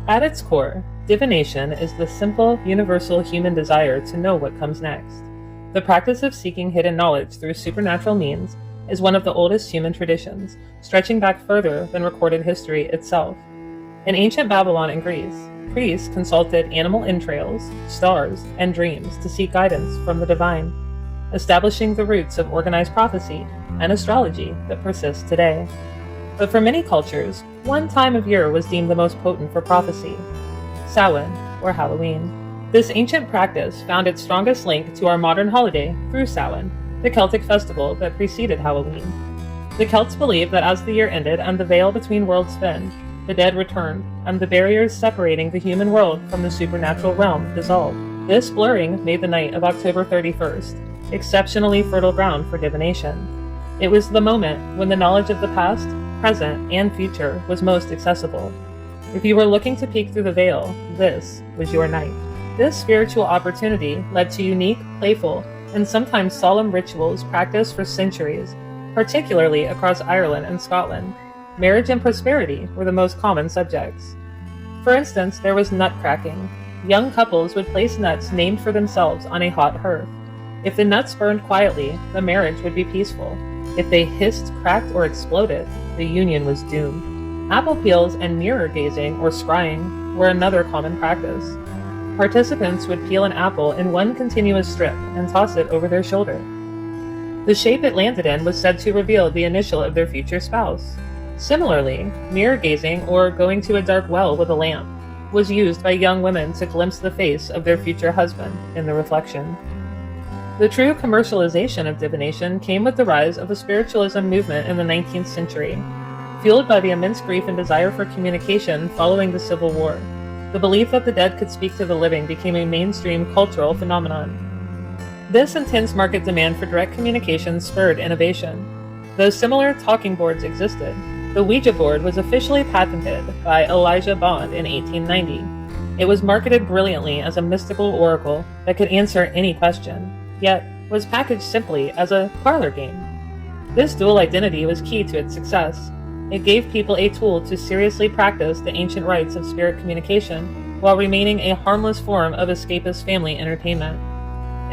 At its core, divination is the simple, universal human desire to know what comes next. The practice of seeking hidden knowledge through supernatural means is one of the oldest human traditions, stretching back further than recorded history itself. In ancient Babylon and Greece, priests consulted animal entrails, stars, and dreams to seek guidance from the divine, establishing the roots of organized prophecy and astrology that persists today. But for many cultures, one time of year was deemed the most potent for prophecy: Samhain, or Halloween. This ancient practice found its strongest link to our modern holiday through Samhain, the Celtic festival that preceded Halloween. The Celts believed that as the year ended and the veil between worlds thinned, the dead returned, and the barriers separating the human world from the supernatural realm dissolved. This blurring made the night of October 31st exceptionally fertile ground for divination. It was the moment when the knowledge of the past, present, and future was most accessible. If you were looking to peek through the veil, this was your night. This spiritual opportunity led to unique, playful, and sometimes solemn rituals practiced for centuries, particularly across Ireland and Scotland. Marriage and prosperity were the most common subjects. For instance, there was nut cracking. Young couples would place nuts named for themselves on a hot hearth. If the nuts burned quietly, the marriage would be peaceful. If they hissed, cracked, or exploded, the union was doomed. Apple peels and mirror gazing or scrying were another common practice. Participants would peel an apple in one continuous strip and toss it over their shoulder. The shape it landed in was said to reveal the initial of their future spouse. Similarly, mirror gazing, or going to a dark well with a lamp, was used by young women to glimpse the face of their future husband in the reflection. The true commercialization of divination came with the rise of the spiritualism movement in the 19th century. Fueled by the immense grief and desire for communication following the Civil War, the belief that the dead could speak to the living became a mainstream cultural phenomenon. This intense market demand for direct communication spurred innovation. Though similar talking boards existed, the Ouija board was officially patented by Elijah Bond in 1890. It was marketed brilliantly as a mystical oracle that could answer any question, yet was packaged simply as a parlor game. This dual identity was key to its success. It gave people a tool to seriously practice the ancient rites of spirit communication while remaining a harmless form of escapist family entertainment.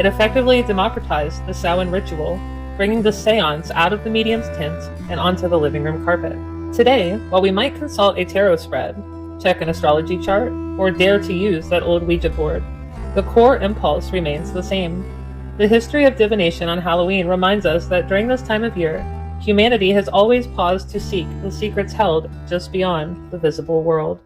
It effectively democratized the Samhain ritual, bringing the seance out of the medium's tent and onto the living room carpet. Today, while we might consult a tarot spread, check an astrology chart, or dare to use that old Ouija board, the core impulse remains the same. The history of divination on Halloween reminds us that during this time of year, humanity has always paused to seek the secrets held just beyond the visible world.